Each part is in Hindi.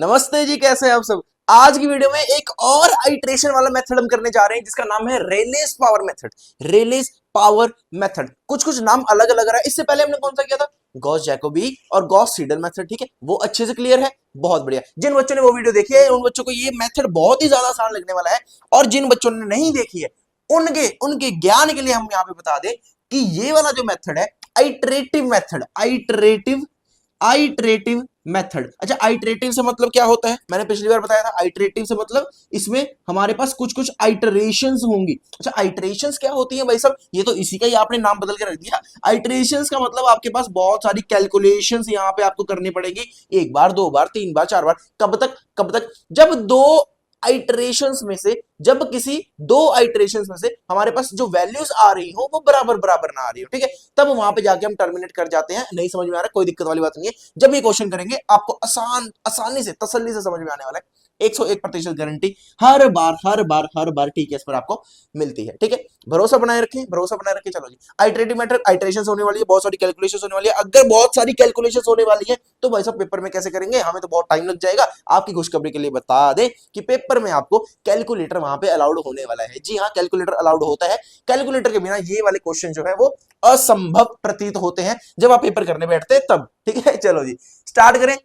नमस्ते जी, कैसे हैं आप सब। आज की वीडियो में एक और आइट्रेशन वाला मेथड हम करने जा रहे हैं जिसका नाम है रेलेस पावर मेथड। रेलेस पावर मेथड, कुछ कुछ नाम अलग अलग रहा है। इससे पहले हमने कौन सा किया था, गॉस जैकोबी और गॉस सीडल मेथड। ठीक है, वो अच्छे से क्लियर है, बहुत बढ़िया। जिन बच्चों ने वो वीडियो देखी है उन बच्चों को ये मेथड बहुत ही ज्यादा आसान लगने वाला है, और जिन बच्चों ने नहीं देखी है उनके उनके ज्ञान के लिए हम यहाँ पे बता दें कि ये वाला जो मेथड है आइट्रेटिव मेथड, आइट्रेटिव मेथड। अच्छा, आइट्रेटिव से मतलब क्या होता है, मैंने पिछली बार बताया था। आइट्रेटिव से मतलब इसमें हमारे पास कुछ कुछ आइटरेशंस होंगी। अच्छा, आइटरेशंस क्या होती है भाई साहब, ये तो इसी का ही आपने नाम बदल के रख दिया। आइटरेशंस का मतलब आपके पास बहुत सारी कैलकुलेशंस यहाँ पे आपको करनी पड़ेगी, एक बार, दो बार, तीन बार, चार बार। कब तक जब दो आइटरेशंस में से, जब किसी दो आइटरेशंस में से हमारे पास जो वैल्यूज आ रही हो वो बराबर बराबर ना आ रही हो, ठीक है, तब वहां पे जाके हम टर्मिनेट कर जाते हैं। नहीं समझ में आ रहा, कोई दिक्कत वाली बात नहीं है। जब ये क्वेश्चन करेंगे आपको आसानी से, तसल्ली से समझ में आने वाला है। 101% गारंटी हर बार ठीक है, इस पर आपको मिलती है। ठीक है, भरोसा बनाए रखें, भरोसा बनाए रखें। चलो जी, आइटरेटिव मेथड, आइटरेशंस होने वाली है, बहुत सारी कैलकुलेशंस होने वाली है। अगर बहुत सारी कैलकुलेशंस होने वाली है तो भाई साहब पेपर में कैसे करेंगे, हमें तो बहुत टाइम लग जाएगा। आपकी खुशखबरी के लिए बता दें कि पेपर में आपको कैलकुलेटर वहां पे अलाउड होने वाला है। जी हाँ, कैलकुलेटर अलाउड होता है। कैलकुलेटर के बिना ये वाले क्वेश्चन जो है वो असंभव प्रतीत होते हैं जब आप पेपर करने बैठते हैं तब। ठीक है, चलो जी स्टार्ट करें।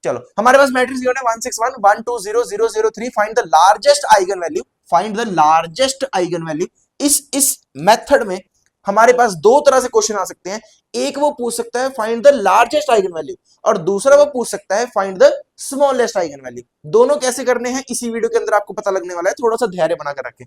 चलो, हमारे पास मैट्रिक्स गिवन है 161 1 2 0 0 0 3। Find the largest eigen value, find the largest eigen value. इस मेथड में हमारे पास दो तरह से क्वेश्चन आ सकते हैं। एक वो पूछ सकता है find the largest eigen value, और दूसरा वो पूछ सकता है find the smallest eigen value. दोनों कैसे करने हैं इसी वीडियो के अंदर आपको पता लगने वाला है, थोड़ा सा धैर्य बनाकर रखें।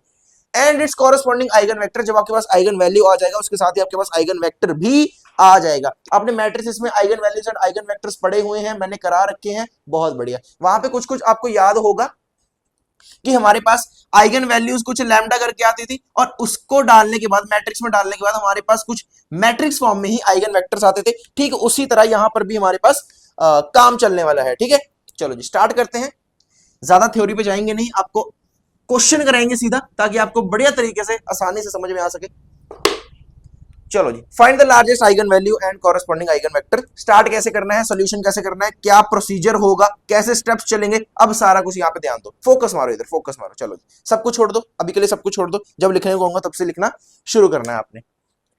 And it's corresponding eigen vector, जब आपके पास आइगन वैल्यू आ जाएगा उसके साथ ही आपके पास आइगन वेक्टर भी आ जाएगा। आपने मैट्रिक्स में eigen values and eigen vectors पढ़े हुए हैं, मैंने करा रखे हैं, बहुत बढ़िया। वहां पे कुछ कुछ आपको याद होगा कि हमारे पास आइगन वैल्यूज कुछ लैम्डा करके आती थी, और उसको डालने के बाद, मैट्रिक्स में डालने के बाद हमारे पास कुछ मैट्रिक्स फॉर्म में ही आइगन वेक्टर्स आते थे। ठीक उसी तरह यहां पर भी हमारे पास काम चलने वाला है। ठीक है, चलो जी स्टार्ट करते हैं। ज्यादा थ्योरी पे जाएंगे नहीं, आपको क्वेश्चन कराएंगे सीधा, ताकि आपको बढ़िया तरीके से आसानी से समझ में आ सके। चलो जी, find the largest eigen value and corresponding eigen vector. Start कैसे करना है, सोल्यूशन कैसे करना है, क्या प्रोसीजर होगा, कैसे स्टेप्स चलेंगे, अब सारा कुछ यहाँ पे ध्यान दो। फोकस मारो इधर, फोकस मारो। चलो जी, सब कुछ छोड़ दो, अभी के लिए सब कुछ छोड़ दो। जब लिखने को कहूंगा तब से लिखना शुरू करना है आपने।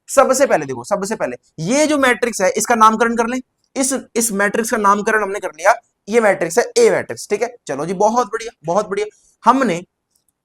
सबसे पहले देखो, सबसे पहले ये जो मैट्रिक्स है इसका नामकरण कर लें। इस मैट्रिक्स का नामकरण हमने कर लिया, ये मैट्रिक्स है ए मैट्रिक्स। ठीक है, चलो जी, बहुत बढ़िया, बहुत बढ़िया। हमने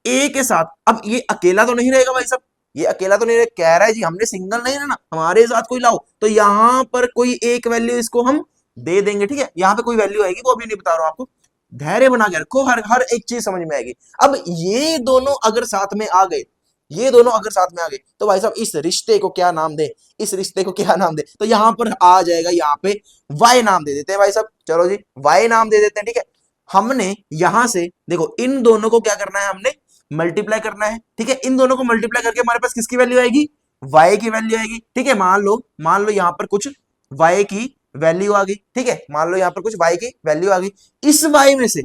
ए के साथ, अब ये अकेला तो नहीं रहेगा भाई साहब, ये अकेला तो नहीं रहेगा, कह रहा है जी हमने सिंगल नहीं रहना, हमारे साथ कोई लाओ, तो यहां पर कोई एक वैल्यू इसको हम दे देंगे। ठीक है, यहां पे कोई वैल्यू आएगी वो अभी नहीं बता रहा हूं आपको, धैर्य बना के रखो, हर एक चीज समझ में आएगी। अब ये दोनों अगर साथ में आ गए, ये दोनों अगर साथ में आ गए, तो भाई साहब इस रिश्ते को क्या नाम दे, इस रिश्ते को क्या नाम दे, तो यहां पर आ जाएगा, यहाँ पे वाई नाम दे देते हैं भाई साहब। चलो जी, वाई नाम दे देते हैं। ठीक है, हमने यहां से देखो, इन दोनों को क्या करना है, हमने मल्टीप्लाई करना है। ठीक है, इन दोनों को मल्टीप्लाई करके हमारे पास किसकी वैल्यू आएगी, y की वैल्यू आएगी। ठीक है, मान लो यहां पर कुछ y की वैल्यू आ गई। ठीक है, मान लो यहां पर कुछ y की वैल्यू आ गई। इस y में से,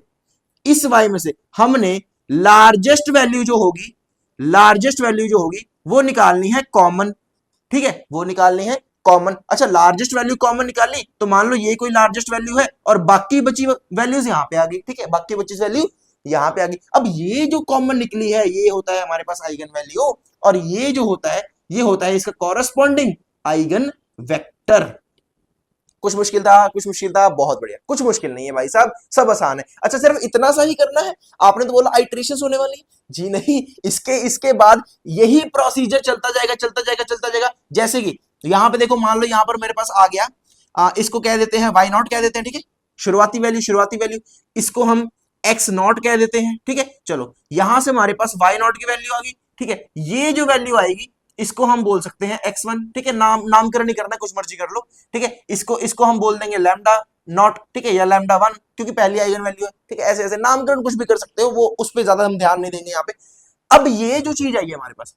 इस y में से हमने लार्जेस्ट वैल्यू जो होगी, लार्जेस्ट वैल्यू जो होगी वो निकालनी है कॉमन। ठीक है, वो निकालनी है कॉमन। अच्छा, लार्जेस्ट वैल्यू कॉमन निकाली, तो मान लो ये कोई लार्जेस्ट वैल्यू है और बाकी बची वैल्यूज यहां पे आ गई। ठीक है, बाकी बची वैल्यू यहां पे आ गई। अब ये जो कॉमन निकली है ये होता है हमारे पास आइगन वैल्यू, और ये जो होता है ये होता है इसका कॉरेस्पॉन्डिंग आइगन वेक्टर। कुछ मुश्किल था, कुछ मुश्किल था, बहुत बढ़िया। कुछ मुश्किल नहीं है भाई साहब, सब आसान है। अच्छा, सिर्फ इतना सा ही करना है। आपने तो बोला आइट्रेशंस होने वाली है, जी नहीं, इसके बाद यही प्रोसीजर चलता जाएगा, चलता जाएगा, चलता जाएगा। जैसे कि यहां पे देखो, मान लो यहां पर मेरे पास आ गया, इसको कह देते हैं वाई नॉट कह देते हैं। ठीक है, शुरुआती वैल्यू, शुरुआती वैल्यू, इसको हम एक्स नॉट कह देते हैं। ठीक है, चलो यहां से हमारे पास वाई नॉट की वैल्यू आ गई। ठीक है, ये जो वैल्यू आएगी इसको हम बोल सकते हैं x1। ठीक है, नामकरण नहीं करना, कुछ मर्जी कर लो। ठीक है, इसको हम बोल देंगे लैम्डा नॉट। ठीक है, या लैम्डा 1, क्योंकि पहली आइगन वैल्यू है। ठीक है, ऐसे ऐसे नामकरण कुछ भी कर सकते हो, वो उस पर ज्यादा हम ध्यान नहीं देंगे यहाँ पे। अब ये जो चीज आई है हमारे पास,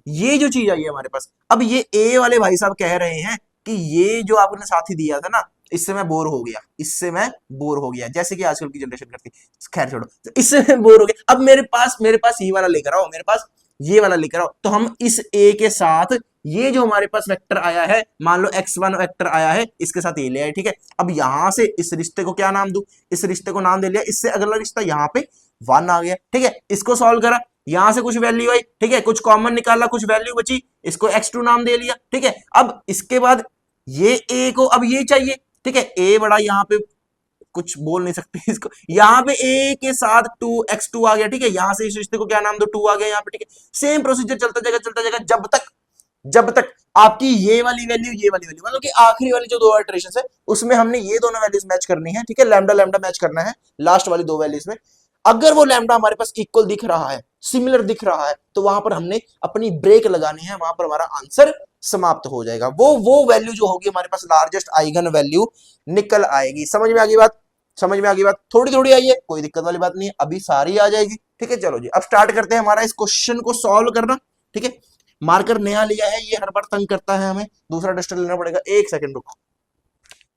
ये जो चीज आई है हमारे पास, अब ये ए वाले भाई साहब कह रहे हैं कि ये जो आपने साथी दिया था ना, इससे मैं बोर हो गया, इससे मैं बोर हो गया, जैसे कि आजकल की जनरेशन करती। खैर छोड़ो, इससे मैं बोर हो गया, अब मेरे पास ये वाला लेकर आओ। मेरे पास ये वाला लेकर आओ। तो हम इस ए के साथ ये जो हमारे पास वेक्टर आया है, मान लो x1 वेक्टर आया है, इसके साथ ये ले आए, ठीक है। अब यहां से इस रिश्ते को क्या नाम दूं, इस रिश्ते को नाम दे लिया, इससे अगला रिश्ता यहाँ पे 1 आ गया, ठीक है। इसको सॉल्व करा, यहां से कुछ वैल्यू आई, ठीक है, कुछ कॉमन निकाला, कुछ वैल्यू बची, इसको x2 नाम दे लिया, ठीक है। अब इसके बाद ये a को अब ये चाहिए, ठीक है, a बड़ा यहाँ पे कुछ बोल नहीं सकते इसको, यहाँ पे a के साथ 2x2 आ गया, ठीक है। यहां से इस रिश्ते को क्या नाम दो, 2 आ गया यहाँ पे, ठीक है। सेम प्रोसीजर चलता जाएगा जब तक आपकी ये वाली वैल्यू मतलब कि आखिरी वाली जो 2 इटरेशंस है उसमें हमने ये दोनों वैल्यूज मैच करनी है, ठीक है। लैम्डा लैम्डा मैच करना है लास्ट वाली 2 वैल्यूज में। अगर वो लैम्डा हमारे पास इक्वल दिख रहा है, सिमिलर दिख रहा है, तो वहां पर हमने अपनी ब्रेक लगानी है, वहां पर हमारा आंसर समाप्त हो जाएगा। वो वैल्यू जो होगी हमारे पास लार्जेस्ट आइगन वैल्यू निकल आएगी। समझ में आ गई बात, समझ में आ गई बात, थोड़ी थोड़ी आई है, कोई दिक्कत वाली बात नहीं है, अभी सारी आ जाएगी, ठीक है। चलो जी, अब स्टार्ट करते हैं हमारा इस क्वेश्चन को सॉल्व करना, ठीक है। मार्कर नया लिया है, ये हर बार तंग करता है, हमें दूसरा डस्टर लेना पड़ेगा। एक सेकंड रुको,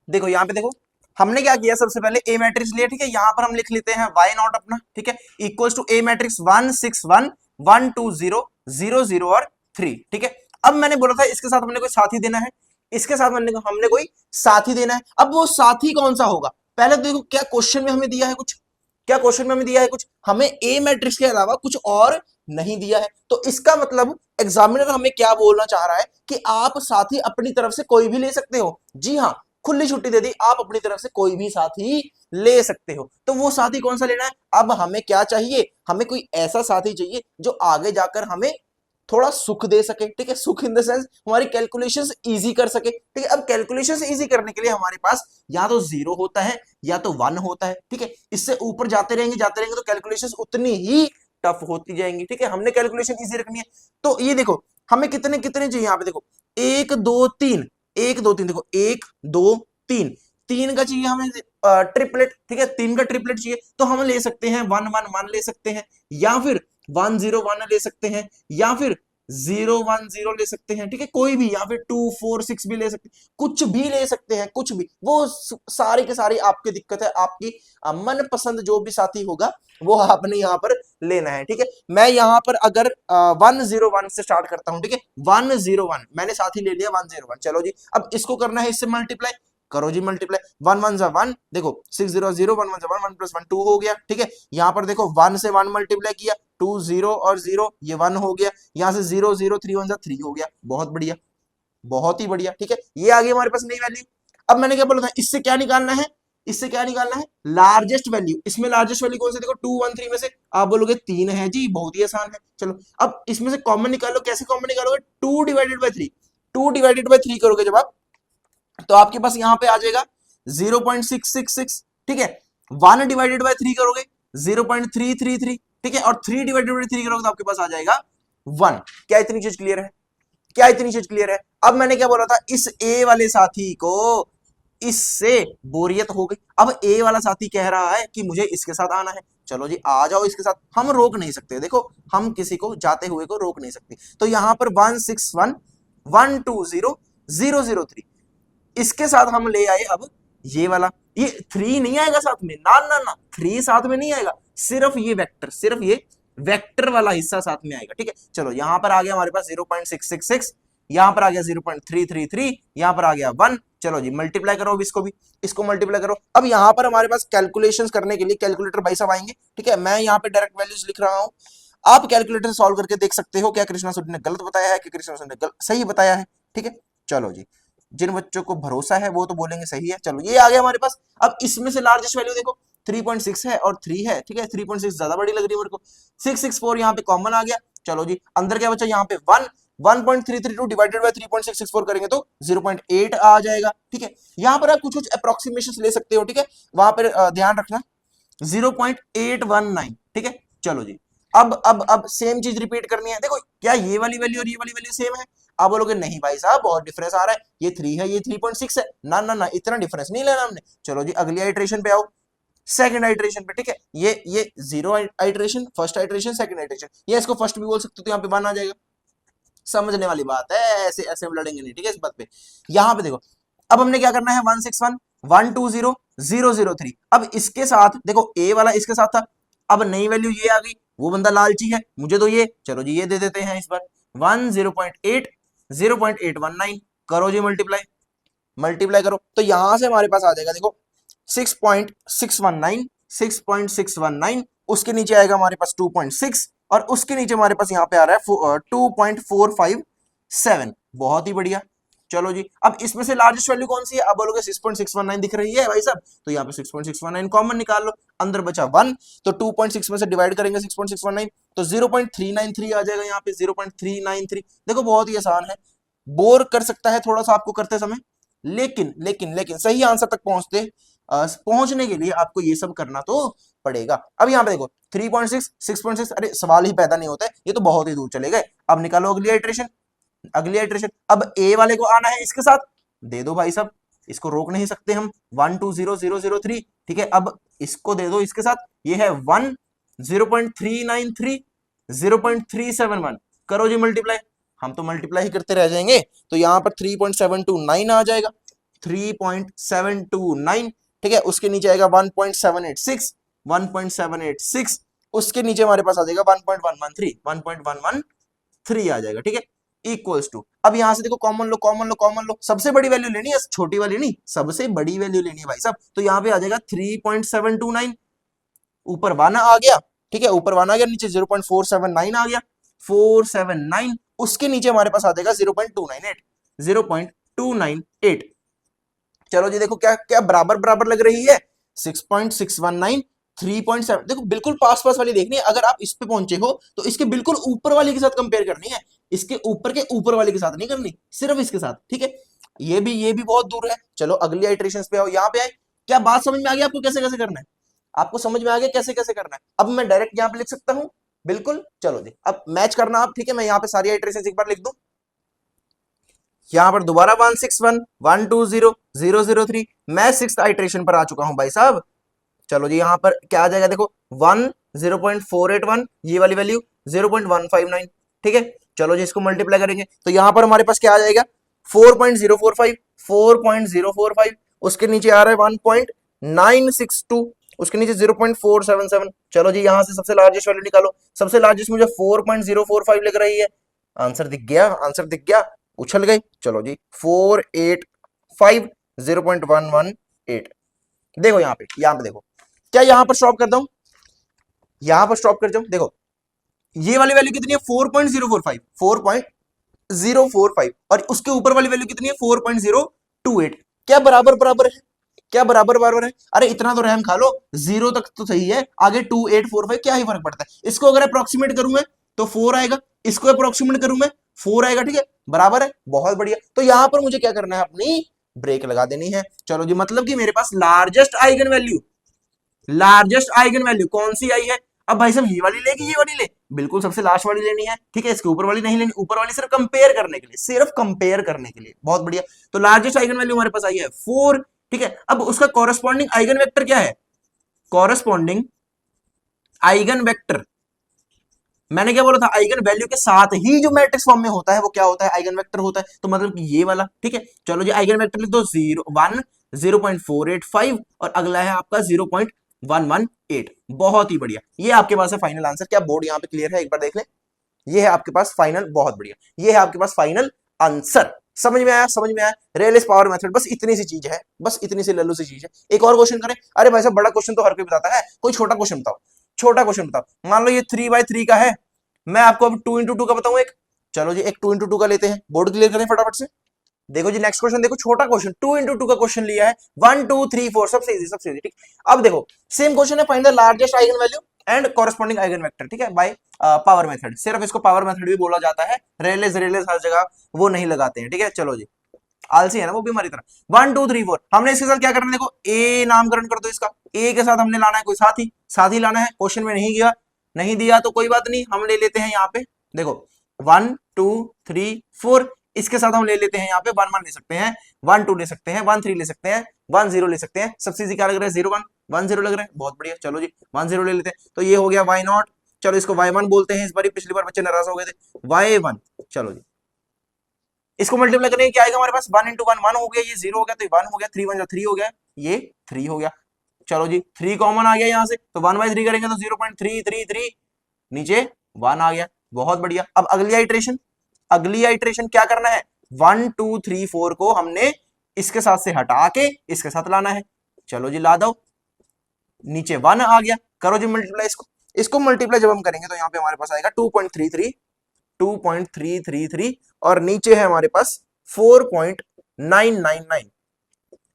देखो यहाँ पे देखो हमने क्या किया, सबसे पहले ए मैट्रिक्स लिया, ठीक है। यहां पर हम लिख लेते हैं वाई नॉट अपना, ठीक है, इक्वल्स टू ए मैट्रिक्स 1 6 1 1 2 0 0 0 और 3, ठीक है। अब मैंने बोला था इसके साथ हमने कोई साथी देना है, इसके साथ हमने कोई साथी देना है। अब वो साथी कौन सा होगा, पहले तो देखो क्या क्वेश्चन में हमें दिया है कुछ, क्या क्वेश्चन में हमें दिया है कुछ, हमें ए मैट्रिक्स के अलावा कुछ और नहीं दिया है। तो इसका मतलब एग्जामिनर हमें क्या बोलना चाह रहा है कि आप साथी अपनी तरफ से कोई भी ले सकते हो। जी हाँ, खुली छुट्टी दे दी, आप अपनी तरफ से कोई भी साथी ले सकते हो। तो वो साथी कौन सा लेना है, अब हमें क्या चाहिए, हमें कोई ऐसा साथी चाहिए जो आगे जाकर हमें थोड़ा सुख दे सके, ठीक है। सुख इन द सेंस हमारी कैलकुलेशंस इजी कर सके, ठीक है। अब कैलकुलेशंस इजी करने के लिए हमारे पास या तो 0 होता है या तो 1 होता है, ठीक है। इससे ऊपर जाते रहेंगे तो कैलकुलेशंस उतनी ही टफ होती जाएंगी, ठीक है। हमने कैलकुलेशन इजी रखनी है। तो ये देखो हमें कितने कितने चाहिए, यहाँ पे देखो 1 2 3 1 2 3, देखो 1 2 3 3 का चाहिए हमें ट्रिपलेट, ठीक है। 3 का ट्रिपलेट चाहिए, तो हम ले सकते हैं 1 1 1 ले सकते हैं, या फिर 1 0 1 ले सकते हैं, या फिर 0 1 0 ले सकते हैं, ठीक है, कोई भी, या फिर 2 4 6 भी ले सकते हैं, कुछ भी ले सकते हैं, कुछ भी, वो सारे के सारे आपकी दिक्कत है, आपकी मन पसंद जो भी साथी होगा वो आपने यहाँ पर लेना है, ठीक है। मैं यहाँ पर अगर 1 0 1 से स्टार्ट करता हूं, ठीक है, 1 0 1 मैंने साथी ले लिया 1 0 1, चलो जी, अब इसको करना है इससे मल्टीप्लाई, करो जी मल्टीप्लाई, 1 1 1, देखो 6 0 0 1 1 1 1 प्लस 1 2 हो गया, ठीक है। यहाँ पर देखो 1 से 1 मल्टीप्लाई किया, 2 0 और 0 ये 1 हो गया, यहाँ से 0 0 3 1 3 हो गया, बहुत बढ़िया, बहुत ही बढ़िया, ठीक है। ये आ गई हमारे पास नई वैल्यू। अब मैंने क्या बोला था, इससे क्या निकालना है, इससे क्या निकालना है, लार्जेस्ट वैल्यू। इसमें लार्जेस्ट वैल्यू कौन सी, देखो 2 1 3 में से आप बोलोगे 3 है जी, बहुत ही आसान है। चलो अब इसमें से कॉमन निकालो, कैसे कॉमन निकालोगे, 2 डिवाइडेड बाई 3, 2 डिवाइडेड बाई 3 करोगे जब आप, तो आपके पास यहां पे आ जाएगा 0.666, ठीक है। 1 डिवाइडेड बाय 3 करोगे 0.333, ठीक है, और 3 डिवाइडेड बाय 3 करोगे तो आपके पास आ जाएगा 1। क्या इतनी चीज क्लियर है, क्या इतनी चीज क्लियर है। अब मैंने क्या बोला था, इस ए वाले साथी को इससे बोरियत हो गई, अब ए वाला साथी कह रहा है कि मुझे इसके साथ आना है, चलो जी आ जाओ इसके साथ, हम रोक नहीं सकते, देखो हम किसी को जाते हुए को रोक नहीं सकते। तो यहां पर 1 6 1 1 2 0 0 0 3, इसके साथ हम ले आए अब ये वाला, ये 3 नहीं आएगा साथ में, ना ना ना 3 साथ में नहीं आएगा, सिर्फ ये वेक्टर, सिर्फ ये वेक्टर वाला हिस्सा साथ में आएगा, ठीक है। चलो यहां पर आ गया हमारे पास 0.666, यहां पर आ गया 0.333, यहां पर आ गया 1। चलो जी मल्टीप्लाई करो इसको भी, इसको मल्टीप्लाई करो। अब यहां पर हमारे पास कैलकुलेशंस करने के लिए कैलकुलेटर भाई साहब आएंगे, ठीक है। मैं यहां पे डायरेक्ट वैल्यूज लिख रहा हूं, आप कैलकुलेटर से सॉल्व करके देख सकते हो क्या कृष्णा सूद ने गलत बताया है कि कृष्णा सूद ने सही बताया है, ठीक है। चलो जी, जिन बच्चों को भरोसा है वो तो बोलेंगे सही है। चलो ये आ गया हमारे पास। अब इसमें से लार्जेस्ट वैल्यू देखो 3.6 है और 3 है, ठीक है। 3.6 ज्यादा बड़ी लग रही है मेरे को, 664 यहाँ पे कॉमन आ गया। चलो जी अंदर क्या बचा, यहाँ पे 1, 1.332 डिवाइडेड बाय 3.664 करेंगे तो 0.8 आ जाएगा, ठीक है। यहाँ पर आप कुछ कुछ अप्रोक्सीमेशन ले सकते हो, ठीक है, वहां पर ध्यान रखना 0.819, ठीक है। चलो जी अब सेम चीज रिपीट करनी है, देखो क्या ये वाली वैल्यू और ये वाली वैल्यू सेम है, आप बोलोगे नहीं भाई साहब बहुत डिफरेंस आ रहा है, ये 3 है ये 3.6 है, ना ना ना इतना डिफरेंस नहीं लेना हमने। चलो जी अगली आइट्रेशन पे आओ, सेकंड आइट्रेशन पे, ठीक है। ये 0 iteration, first iteration, second iteration, ये इसको फर्स्ट भी बोल सकते हो, तो यहाँ पे 1 आ जाएगा, समझने वाली बात है, ऐसे ऐसे हम लड़ेंगे नहीं, ठीक है इस बात पे। यहाँ पे देखो अब हमने क्या करना है, 161 120 003, अब इसके साथ देखो ए वाला इसके साथ था, अब नई वैल्यू ये आ गई वो बंदा लालची है, मुझे तो ये, चलो जी ये दे देते हैं इस बार 1 0.8 0.819, करो जी मल्टीप्लाई, मल्टीप्लाई करो तो यहां से हमारे पास आ जाएगा देखो 6.619, 6.619, उसके नीचे आएगा हमारे पास 2.6 और उसके नीचे हमारे पास यहाँ पे आ रहा है 2.457। बहुत ही बढ़िया। चलो जी, अब इसमें से लार्जेस्ट वैल्यू कौन सी है? अब बोलोगे 6.619 दिख रही है भाई साहब, तो यहाँ पे 6.619 कॉमन निकाल लो, अंदर बचा 1, तो 2.6 में से डिवाइड करेंगे 6.619 तो 0.393 आ जाएगा यहाँ पे 0.393। देखो बहुत ही आसान है, बोर कर सकता है थोड़ा सा आपको करते समय, लेकिन लेकिन लेकिन सही आंसर तक पहुंचने के लिए आपको ये सब करना तो पड़ेगा। अब यहाँ पे देखो 3.6 6.6, अरे सवाल ही पैदा नहीं होता है, ये तो बहुत ही दूर चले गए। अब निकालो अगली आइट्रेशन, अगली आइट्रेशन। अब ए वाले को आना है इसके साथ, दे दो भाई साहब, इसको रोक नहीं सकते हम, 1 2 0 0 0 3, ठीक है। अब इसको दे दो इसके साथ, ये है 1 0.393 0.371, करो जी मल्टीप्लाई, हम तो मल्टीप्लाई ही करते रह जाएंगे, तो यहां पर 3.729 आ जाएगा, 3.729, ठीक है। उसके नीचे आएगा 1.786, 1.786, उसके नीचे हमारे पास आ जाएगा 1.113, 1.113 आ जाएगा, ठीक है, इक्वल्स टू। अब यहां से देखो कॉमन लो, कॉमन लो, कॉमन लो, सबसे बड़ी वैल्यू लेनी है, छोटी वाली नहीं, सबसे बड़ी वैल्यू लेनी है भाई साहब, तो यहां पे आ जाएगा 3.729, ऊपर 1 आ गया, ठीक है, ऊपर 1 आ गया, नीचे 0.479 आ गया, 479, उसके नीचे हमारे पास आ जाएगा 0.298, 0.298। चलो जी देखो क्या क्या बराबर बराबर लग रही है, 6.619 3.7, देखो बिल्कुल पास पास वाली देखनी है। अगर आप इस पे पहुंचे हो तो इसके बिल्कुल ऊपर वाले के साथ कंपेयर करनी है, इसके ऊपर वाले के साथ नहीं करनी, सिर्फ इसके साथ, ठीक है। ये भी बहुत दूर है। चलो अगली आइट्रेशन पे आओ, यहाँ पे आए, क्या बात समझ में आ गया आपको कैसे कैसे करना है? आपको समझ में आ गया कैसे कैसे करना है? अब मैं डायरेक्ट यहाँ पे लिख सकता हूँ, बिल्कुल। चलो जी अब मैच करना आप, ठीक है, मैं यहाँ पे सारी आइट्रेशन एक बार लिख दूं, यहां पर दोबारा 161 120 003, मैं 6th आइट्रेशन पर आ चुका हूं भाई साहब। चलो जी यहाँ पर क्या आ जाएगा देखो 1 0.481, ये वाली वैल्यू 0.159, ठीक है। चलो जी इसको मल्टीप्लाई करेंगे तो यहां पर हमारे पास क्या आ जाएगा 4.045, 4.045, उसके नीचे आ रहा है 1.962, उसके नीचे 0.477। चलो जी यहां से सबसे लार्जेस्ट वैल्यू निकालो, सबसे लार्जेस्ट मुझे 4.045 लग रही है, आंसर दिख गया, आंसर दिख गया, उछल गई। चलो जी 485 0.118, देखो यहाँ पे देखो, क्या यहां पर स्टॉप करता हूं, यहां पर स्टॉप कर जाऊं, देखो ये वाली वैल्यू कितनी है 4.045, 4.045, और उसके ऊपर वाली वैल्यू कितनी है 4.028, क्या बराबर बराबर है, क्या बराबर बराबर है? अरे इतना तो रहम खा लो, 0 तक तो सही है, आगे 2845 क्या ही फर्क पड़ता है। इसको अगर अप्रोक्सीमेट करूं मैं तो 4 आएगा, इसको अप्रोक्सीमेट करूं मैं 4 आएगा, ठीक है, बराबर है, बहुत बढ़िया। तो यहां पर मुझे क्या करना है, अपनी ब्रेक लगा देनी है। चलो जी मतलब कि मेरे पास largest eigen value, largest eigen value कौन सी आई है? अब भाई साहब ये वाली ले कि ये वाली ले? बिल्कुल सबसे लास्ट वाली लेनी है, ठीक है, इसके ऊपर वाली नहीं लेनी, ऊपर वाली सिर्फ कंपेयर करने के लिए, सिर्फ कंपेयर करने के लिए, बहुत बढ़िया। तो लार्जेस्ट आइगन वैल्यू हमारे पास आई है 4, ठीक है। अब उसका कॉरेस्पॉन्डिंग आइगन वेक्टर क्या है? कॉरेस्पॉन्डिंग आइगन वेक्टर, मैंने क्या बोला था, आइगन वैल्यू के साथ ही जो मैट्रिक्स फॉर्म में होता है वो क्या होता है, आइगन वेक्टर होता है, तो मतलब कि ये वाला, ठीक है। चलो जी आइगन वेक्टर लिख दो 1 0.485 और अगला है आपका 0.118, बहुत ही बढ़िया, ये आपके पास है फाइनल आंसर। क्या बोर्ड यहाँ पे क्लियर है? एक बार देख ले, ये है आपके पास फाइनल, बहुत बढ़िया, ये है आपके पास फाइनल आंसर। समझ में आया? समझ में आया? रेलेस पावर मेथड, बस इतनी सी चीज है, बस इतनी सी लल्लू सी चीज है। एक और क्वेश्चन करें? अरे भाई साहब बड़ा क्वेश्चन तो हर कोई बताता है, कोई छोटा क्वेश्चन बताओ, छोटा क्वेश्चन बताओ। मान लो ये 3/3 का है, मैं आपको अब 2x2 का बताऊं एक। चलो जी एक 2x2 का लेते हैं, बोर्ड क्लियर करें फटाफट से। देखो जी नेक्स्ट क्वेश्चन, देखो छोटा क्वेश्चन, 2x2 का क्वेश्चन लिया है, 1 2 3 4, सबसे इजी, सबसे इजी, ठीक। अब देखो सेम क्वेश्चन है, find the largest eigen value and corresponding eigen vector, ठीक है, बाय पावर मेथड। सिर्फ इसको पावर मेथड भी बोला जाता है, रेलेस रेलेस हर जगह वो नहीं लगाते हैं, ठीक है। चलो जी आलसी है ना वो भी हमारी तरह। 1 2 3 4, हमने इसके साथ क्या करना है, देखो ए नामकरण कर दो इसका, ए के साथ हमने लाना है कोई साथी, साथी लाना है, क्वेश्चन में नहीं गया, नहीं दिया तो कोई बात नहीं, हम ले लेते हैं यहाँ पे, देखो 1 2 3 4, इसके साथ हम ले लेते हैं यहाँ पे 1 1 ले सकते हैं, 1 2 ले सकते हैं, 1 3 ले सकते हैं, 1 0 ले सकते हैं, सबसे इजी क्या लग रहा है 0 1 1 0 लग रहा है, बहुत बढ़िया। चलो जी 1 0 ले लेते हैं, तो ये हो गया y0, चलो इसको y1 बोलते हैं, इस बार पिछली बार बच्चे नाराज हो गए थे, y1। चलो जी इसको मल्टीप्लाई करेंगे, क्या आएगा हमारे पास 1 × 1 1 हो गया, ये 0 हो गया तो 1 हो गया, 3 1 3 हो गया, ये 3 हो गया। चलो जी 3 कॉमन आ गया यहाँ से, तो 1/3 करेंगे तो 0.333, नीचे 1 आ गया, बहुत बढ़िया। अब अगली आइट्रेशन क्या करना है, 1 2 3 4 को हमने इसके साथ से हटा के इसके साथ लाना है। चलो जी ला दो, नीचे 1 आ गया, करो जी मल्टीप्लाई इसको मल्टीप्लाई जब हम करेंगे तो यहाँ पे हमारे पास आएगा 2.33 और नीचे है हमारे पास 4.999।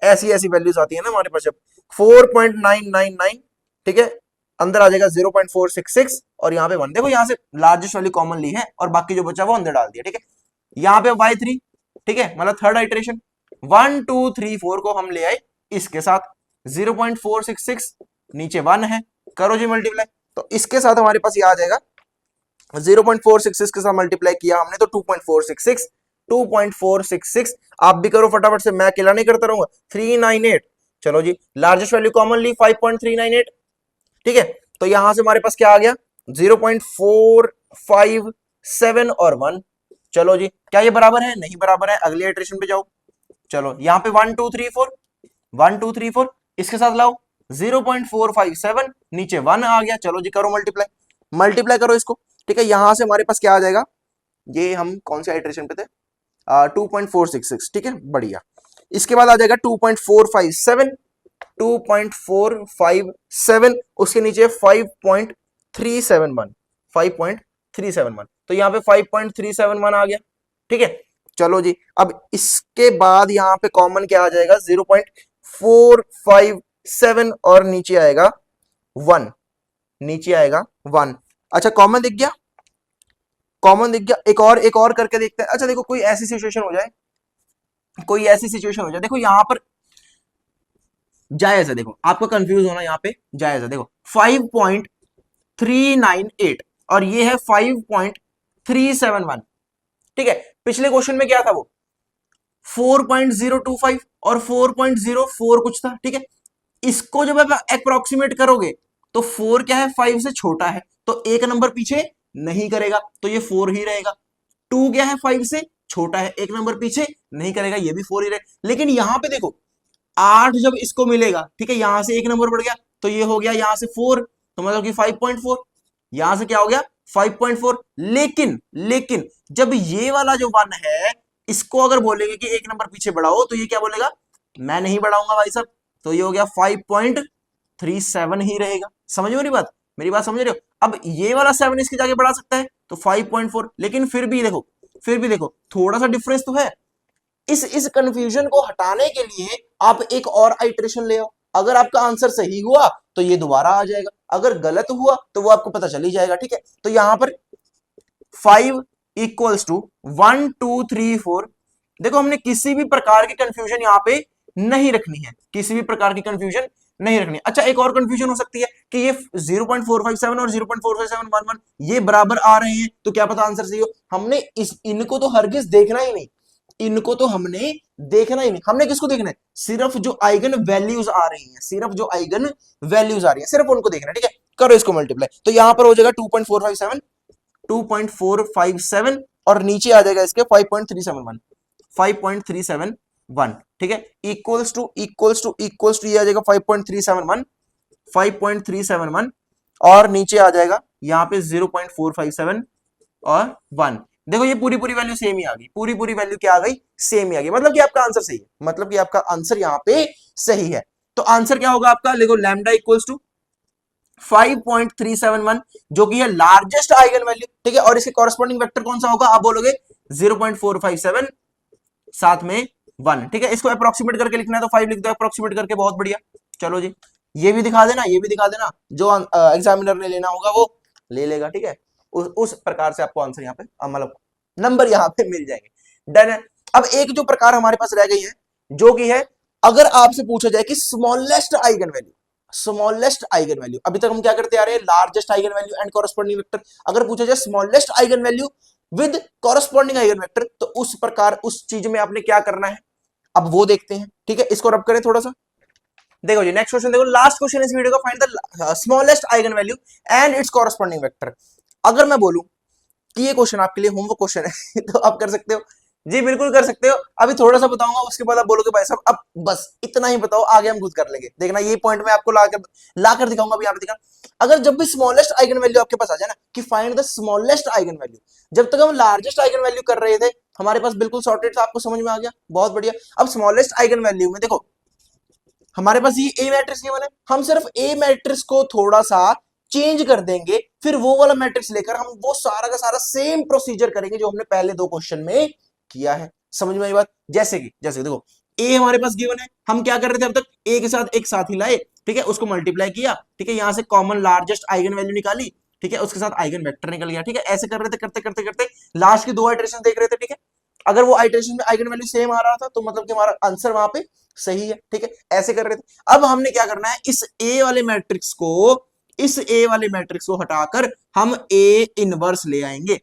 ऐसी ऐसी वैल्यूज आती है ना हमारे पास, जब 4.999, ठीक है, अंदर आ जाएगा 0.466 और यहाँ पे 1। देखो यहाँ से लार्जेस्ट वैल्यू कॉमन ली है और बाकी जो बचा वो अंदर डाल दिया, ठीक है। यहाँ पे y3, ठीक है, मतलब थर्ड आइट्रेशन 1 2 3 4 को हम ले आए इसके साथ 0.466, नीचे 1 है, करो जी मल्टीप्लाई। तो इसके साथ हमारे पास ये आ जाएगा 0.466 के साथ मल्टीप्लाई किया हमने तो 2.466 आप भी करो फटाफट से, मैं अकेला नहीं करता रहूंगा। 398, चलो जी लार्जेस्ट वैल्यू कॉमन ली 5.398, ठीक है। तो यहां से हमारे पास क्या आ गया 0.457 और 1। चलो जी क्या ये बराबर है, नहीं बराबर है, अगली इटरेशन पे जाओ। चलो यहाँ पे 1 2 3 4 1 2 3 4 इसके साथ लाओ 0.457, नीचे 1 आ गया। चलो जी करो मल्टीप्लाई करो इसको, ठीक है। यहां से हमारे पास क्या आ जाएगा, ये हम कौन से आइट्रेशन पे थे, 2.466, ठीक है, बढ़िया। इसके बाद आ जाएगा 2.457 उसके नीचे 5.371 तो यहाँ पे 5.371 आ गया, ठीक है। चलो जी अब इसके बाद यहाँ पे कॉमन क्या आ जाएगा 0.457 और नीचे आएगा 1, अच्छा कॉमन दिख गया, एक और करके देखते हैं। अच्छा देखो कोई ऐसी सिचुएशन हो जाए, देखो यहां पर जायज है, देखो आपको कंफ्यूज होना यहाँ पे जायज है। देखो 5.398 और ये है 5.371, ठीक है। पिछले क्वेश्चन में क्या था वो 4.025 और 4.04 कुछ था, ठीक है। इसको जब आप अप्रोक्सीमेट करोगे तो 4 क्या है 5 से छोटा है तो एक नंबर पीछे नहीं करेगा तो ये 4 ही रहेगा। 2 क्या है 5 से छोटा है, एक नंबर पीछे नहीं करेगा, ये भी 4 ही रहेगा। लेकिन यहां पे देखो 8 जब इसको मिलेगा, ठीक है, यहां से एक नंबर बढ़ गया तो ये हो गया यहां से 4, तो मतलब कि 5.4, यहां से क्या हो गया 5.4। लेकिन जब ये वाला जो 1 है इसको अगर बोलेंगे कि एक नंबर पीछे बढ़ाओ तो ये क्या बोलेगा, मैं नहीं बढ़ाऊंगा भाई साहब, तो ये हो गया 5.37 ही रहेगा। समझ मेरी बात समझ रहे हो। अब ये वाला 7 इसके जाके बढ़ा सकता है तो 5.4, लेकिन फिर भी देखो थोड़ा सा डिफरेंस तो है। इस कंफ्यूजन को हटाने के लिए आप एक और आइट्रेशन ले आओ, अगर आपका आंसर सही हुआ तो ये दोबारा आ जाएगा, अगर गलत हुआ तो वो आपको पता चल ही जाएगा, ठीक है। तो यहां पर 5 इक्वल्स टू 1 2 3 4, देखो हमने किसी भी प्रकार की कंफ्यूजन यहाँ पे नहीं रखनी है, अच्छा एक और कंफ्यूजन हो सकती है कि ये 0.457 और 0.45711 ये बराबर आ रहे हैं तो क्या पता आंसर सही हो। हमने इनको तो हरगिज देखना ही नहीं, हमने किसको देखना है, सिर्फ जो आइगन वैल्यूज आ रही हैं, सिर्फ उनको देखना है, ठीक है। करो इसको मल्टीप्लाई, तो यहां पर हो जाएगा 2.457 और नीचे आ जाएगा इसके 5.371, ठीक है, इक्वल्स टू ये आ जाएगा 5.371 और नीचे आ जाएगा यहाँ पे 0.457 और 1। देखो ये पूरी वैल्यू सेम ही आ गई, पूरी वैल्यू क्या आ गई, सेम ही आ गई, मतलब कि आपका आंसर सही है, यहाँ पे सही है। तो आंसर क्या होगा आपका, देखो लैम्डा इक्वल्स टू 5.371 जो कि है लार्जेस्ट आइगन वैल्यू, ठीक है, और इसके कॉरेस्पॉन्डिंग वेक्टर कौन सा होगा, आप बोलोगे 0.457 साथ में 1, ठीक है। इसको अप्रोक्सीमेट करके लिखना है तो 5 लिख दो अप्रोक्सीमेट करके, बहुत बढ़िया। चलो जी ये भी दिखा देना, जो एग्जामिनर ने लेना होगा वो ले लेगा, ठीक है। उस प्रकार से आपको आंसर यहाँ पे मतलब नंबर यहाँ पे मिल जाएंगे, डन है। अब एक जो प्रकार हमारे पास रह गई है जो कि है अगर आपसे पूछा जाए कि स्मॉलेस्ट आइगन वैल्यू, अभी तक हम क्या करते आ रहे हैं, largest eigen value and corresponding vector, अगर पूछा जाए smallest eigen value with corresponding eigen vector तो उस प्रकार उस चीज में आपने क्या करना है, अब वो देखते हैं, ठीक है। इसको रब करें थोड़ा सा, देखो जी नेक्स्ट क्वेश्चन, देखो लास्ट क्वेश्चन इस वीडियो का, find the smallest eigen value and it's corresponding vector. अगर मैं बोलूं कि ये क्वेश्चन आपके लिए होमवर्क क्वेश्चन है तो आप कर सकते हो जी बिल्कुल कर सकते हो। अभी थोड़ा सा बताऊंगा, उसके बाद आप बोलोगे भाई साहब अब बस इतना ही बताओ, आगे हम खुद कर लेंगे। देखना ये पॉइंट मैं आपको लाकर दिखाऊंगा। अभी यहाँ पे देखना, अगर जब भी स्मॉलेस्ट आइगन वैल्यू आपके पास आ जाए ना कि find the smallest eigen value, जब तक हम लार्जेस्ट आइगन वैल्यू कर रहे थे हमारे पास बिल्कुल सॉर्टेड था, आपको समझ में आ गया, बहुत बढ़िया। अब स्मॉलेस्ट आइगन वैल्यू में देखो हमारे पास ये ए मैट्रिक्स गिवन है, हम सिर्फ ए मैट्रिक्स को थोड़ा सा चेंज कर देंगे, फिर वो वाला मैट्रिक्स लेकर हम वो सारा का सारा सेम प्रोसीजर करेंगे जो हमने पहले दो क्वेश्चन में किया है। समझ में आई बात? जैसे देखो ए हमारे पास गिवन है, हम क्या कर रहे थे अब तक, ए के साथ एक साथ ही लाए, ठीक है, उसको मल्टीप्लाई किया, ठीक है, यहां से कॉमन लार्जेस्ट आइगन वैल्यू निकाली, ठीक है, उसके साथ आइगन वेक्टर निकल गया, ठीक है, ऐसे कर रहे थे, करते करते करते लास्ट की दो आइटरेशन देख रहे थे, ठीक है। अगर वो आइटरेशन में आइगन वैल्यू सेम आ रहा था तो मतलब कि हमारा आंसर वहां पे सही है, ठीक है, ऐसे कर रहे थे। अब हमने क्या करना है, इस ए वाले मैट्रिक्स को हटाकर हम ए इनवर्स ले आएंगे,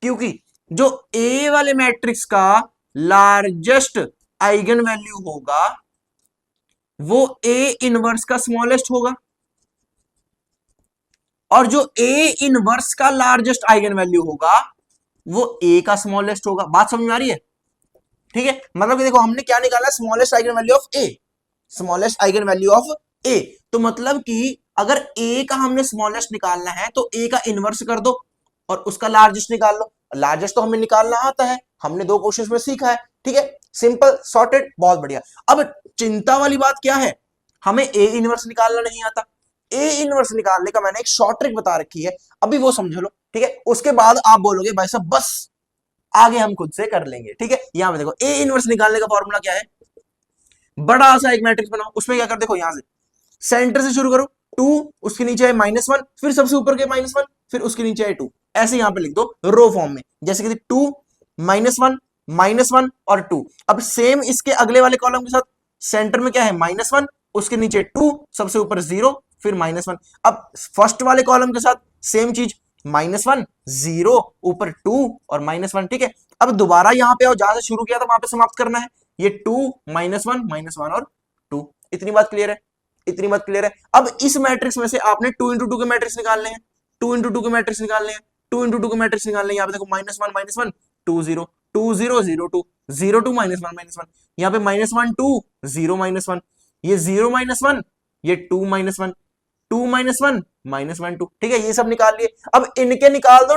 क्योंकि जो ए वाले मैट्रिक्स का लार्जेस्ट आइगन वैल्यू होगा वो ए इनवर्स का स्मॉलेस्ट होगा, और जो ए इनवर्स का लार्जेस्ट आइगन वैल्यू होगा वो ए का स्मॉलेस्ट होगा। बात समझ में आ रही है? ठीक है, मतलब कि देखो हमने क्या निकाला, स्मॉलेस्ट आइगन वैल्यू ऑफ ए, तो मतलब कि अगर ए का हमने स्मॉलेस्ट निकालना है तो ए का इनवर्स कर दो और उसका लार्जेस्ट निकाल लो। लार्जेस्ट तो हमें निकालना आता है, हमने दो क्वेश्चंस में सीखा है, ठीक है, सिंपल सॉर्टेड, बहुत बढ़िया। अब चिंता वाली बात क्या है, हमें ए इनवर्स निकालना नहीं आता। ए इनवर्स निकालने का मैंने एक शॉर्ट ट्रिक बता रखी है, अभी वो समझ लो, ठीक है, उसके बाद आप बोलोगे भाई साहब बस आगे हम खुद से कर लेंगे, ठीक है। यहां पे देखो ए इनवर्स निकालने का फॉर्मूला क्या है, बड़ा सा एक मैट्रिक्स बनाओ, उसमें क्या कर, देखो यहां से सेंटर से शुरू करो, 2, उसके नीचे है -1, फिर सबसे ऊपर के -1, फिर उसके नीचे है 2, ऐसे यहां पे लिख दो रो फॉर्म में, जैसे कि 2 -1 और 2। अब सेम इसके अगले वाले कॉलम के साथ सेंटर में क्या है, -1, उसके नीचे 2, सबसे ऊपर 0, फिर -1। अब फर्स्ट वाले कॉलम के साथ सेम चीज, -1 0, ऊपर 2 और -1, ठीक है। अब दोबारा यहां पे आओ, जहां से शुरू किया था वहां पे समाप्त करना है, ये 2 -1 और 2। इतनी बात क्लियर है? अब इस मैट्रिक्स में से आपने 2 इंटू 2 के मैट्रिक्स निकालने हैं, 2 इंटू 2 के मैट्रिक्स निकालने हैं, 2 इंटू 2 के मैट्रिक्स निकालने हैं। यहाँ पे देखो -1 2 0 2 0 0 2 0 2 -1 यहाँ पे -1 2 0 -1, ये 0 -1, ये 2 -1 2 -1 -1 2, ठीक है, ये सब निकाल लिए। अब इनके निकाल दो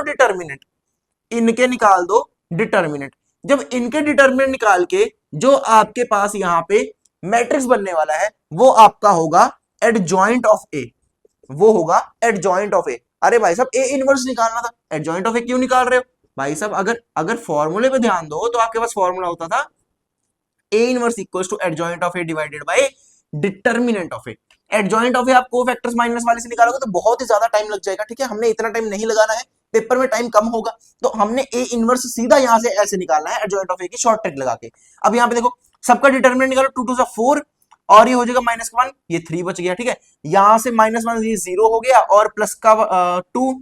डिटर्मिनेंट, जब इनके डिटर्मिनेंट निकाल के जो आपके पास यहां पे मैट्रिक्स बनने वाला है वो आपका होगा एडजॉइंट ऑफ ए, अरे भाई साहब ए इनवर्स निकालना था, एडजॉइंट ऑफ ए क्यों निकाल रहे हो भाई साहब? अगर फॉर्मूले पे ध्यान दो तो आपके पास फॉर्मूला होता था A inverse equals to adjoint of A divided by determinant of A. Adjoint of A आप कोफैक्टर्स माइनस वाले से निकालोगे तो बहुत ही ज्यादा टाइम लग जाएगा, ठीक है, हमने इतना टाइम नहीं लगाना है, पेपर में टाइम कम होगा, तो हमने ए इनवर्स सीधा यहां से ऐसे निकालना है एडजॉइंट ऑफ ए की शॉर्ट ट्रिक लगा के। अब यहाँ पे देखो सबका डिटर्मिनेंट निकालो, 2 2 4 और ये हो जाएगा -1, ये 3 बच गया, ठीक है, यहां से -1 ये 0 हो गया और प्लस का 2,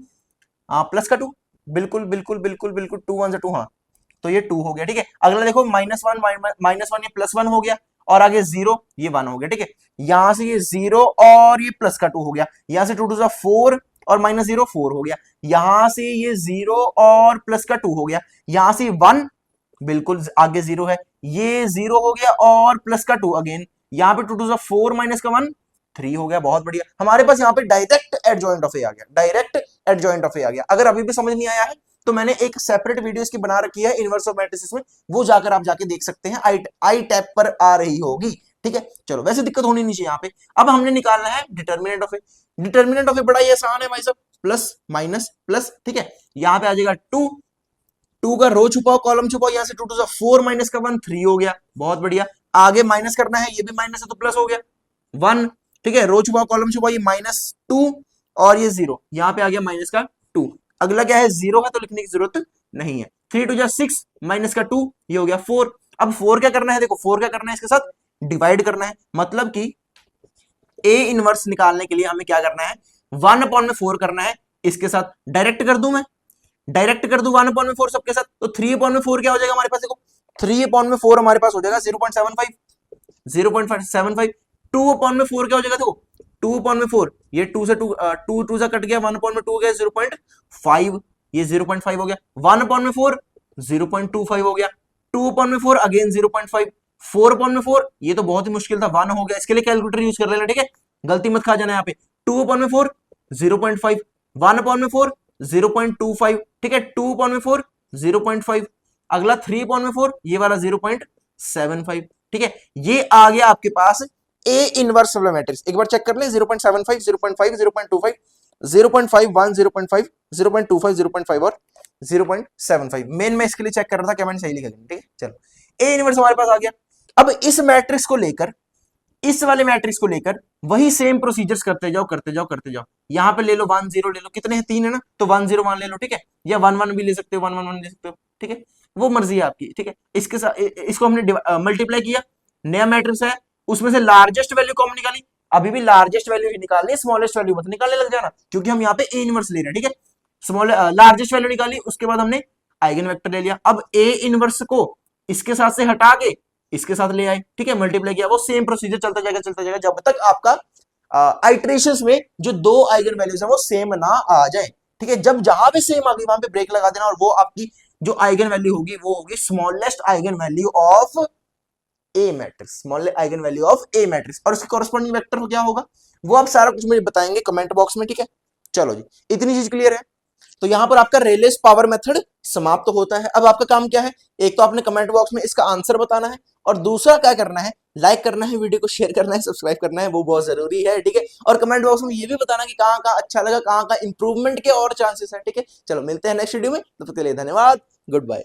+2, बिल्कुल 2 1 से 2, हाँ, तो ये 2 हो गया, ठीक है। अगला देखो -1 ये +1 हो गया और आगे 0 ये 1 हो गया, ठीक है, यहां से ये 0 और ये प्लस का 2 हो गया, यहां से 2 2 4 और -0 4 हो गया, यहां से ये 0 और प्लस का 2 हो गया, यहां से 1 बिल्कुल आगे 0 है, ये 0 हो गया और प्लस का 2 अगेन, यहां पे 2 2 4 माइनस का 1 3 हो गया, बहुत बढ़िया। हमारे पास यहाँ पे डायरेक्ट एडजॉइंट ऑफ ए आ गया। अगर अभी भी समझ नहीं आया है तो मैंने एक सेपरेट वीडियो इसकी बना रखी है इनवर्स ऑफ मैट्रिसेस में, वो जाकर आप जाके देख सकते हैं, आई टैब पर आ रही होगी, ठीक है। चलो वैसे दिक्कत होनी नहीं चाहिए यहाँ पे। अब हमने निकालना है डिटर्मिनेंट ऑफ ए बड़ा ही आसान है भाई साहब, प्लस माइनस प्लस, ठीक है, यहाँ पे आ जाएगा 2 का रो छुपाओ कॉलम छुपाओ, यहाँ से 2 2 4 माइनस का 1 3 हो गया, बहुत बढ़िया। आगे माइनस करना है, ये भी माइनस है तो प्लस हो गया 1, ठीक है, रो छुपाओ कॉलम छुपाओ, ये -2 और ये 0, यहाँ पे आ गया माइनस का 2। अगला क्या है, 0 है तो लिखने की जरूरत नहीं है, 3 2 6 माइनस का 2, ये हो गया 4। अब 4 क्या करना है, देखो 4 क्या करना है, इसके साथ डिवाइड करना है, मतलब कि ए इनवर्स निकालने के लिए हमें क्या करना है, 1/4 करना है, इसके साथ डायरेक्ट कर दूं मैं, 1/4 सबके साथ, तो 3/4 क्या हो जाएगा हमारे पास, देखो 3/4 हमारे पास हो जाएगा 0.75, 2/4 क्या हो जाएगा, देखो 2/4, ये 2 से 2 2 से कट गया, 1/2 गया 0.5, ये 0.5 हो गया, 1 अपॉन में 4 0.25 हो गया, 2 अपॉन में 4 अगेन 0.5, 4 अपॉन में 4 ये तो बहुत ही मुश्किल था, 1 हो गया, इसके लिए कैलकुलेटर यूज कर लेना, ठीक है, गलती मत खा जाना यहाँ पे। 2 अपॉन में 4 0.5, 1 अपॉन में 4 0.25, ठीक है, 2 अपॉन में 4 0.5, अगला 3 अपॉन में 4 ये वाला 0.75, ठीक है, ये आ गया आपके पास ए इनवर्स वाला मैट्रिक्स। एक बार चेक कर ले, 0.75 0.5 0.25 0.51 0.5 0.25 0.5 और 0.75। मेन मैं इसके लिए चेक कर रहा था क्या मैंने सही लिखा, ठीक है। चलो ए इनवर्स हमारे पास आ गया। अब इस मैट्रिक्स को लेकर, इस वाले मैट्रिक्स को लेकर वही सेम प्रोसीजर्स करते जाओ करते जाओ करते जाओ। यहां पे ले लो 1 0 ले लो, कितने हैं 3 है ना, तो 1 0 1 ले लो, ठीक है, या 1 1 भी ले सकते हो, 1 1 1 ले सकते हो, ठीक है, वो मर्जी है आपकी, ठीक है। इसके साथ इसको हमने मल्टीप्लाई किया, नया मैट्रिक्स है, उसमें से लार्जेस्ट वैल्यू कॉमन निकाली, अभी भी लार्जेस्ट वैल्यू ही निकालनी है, स्मॉलेस्ट वैल्यू मत निकालने लग जाना, क्योंकि हम यहाँ पे ए इनवर्स ले रहे हैं, ठीक है। स्मॉल लार्जेस्ट वैल्यू निकाली, उसके बाद हमने आइगन वेक्टर ले लिया। अब ए इनवर्स को इसके साथ से हटा के इसके साथ ले आए, ठीक है, मल्टीप्लाई किया, वो सेम प्रोसीजर चलता जाएगा जब तक आपका आइट्रेशंस में जो दो आइगन वैल्यूज है वो सेम ना आ जाए, ठीक है। जब जहां पे सेम आ गई वहां पे ब्रेक लगा देना, और वो आपकी जो आइगन वैल्यू होगी वो होगी smallest eigen value of A matrix, small eigen value of A matrix, और उसकी कॉरेस्पॉन्डिंग वेक्टर क्या होगा वो आप सारा कुछ मुझे बताएंगे कमेंट बॉक्स में, ठीक है। चलो जी, इतनी चीज क्लियर है। तो यहां पर आपका रेलेस पावर मेथड समाप्त तो होता है। अब आपका काम क्या है, एक तो आपने कमेंट बॉक्स में इसका आंसर बताना है, और दूसरा क्या करना है, लाइक करना है, वीडियो को शेयर करना है, सब्सक्राइब करना है, वो बहुत जरूरी है, ठीक है। और कमेंट बॉक्स में ये भी बताना कि कहाँ कहाँ अच्छा लगा, कहाँ कहाँ इंप्रूवमेंट के और चांसेस है, ठीक है। चलो मिलते हैं नेक्स्ट वीडियो में, तब तक के लिए धन्यवाद, गुड बाय।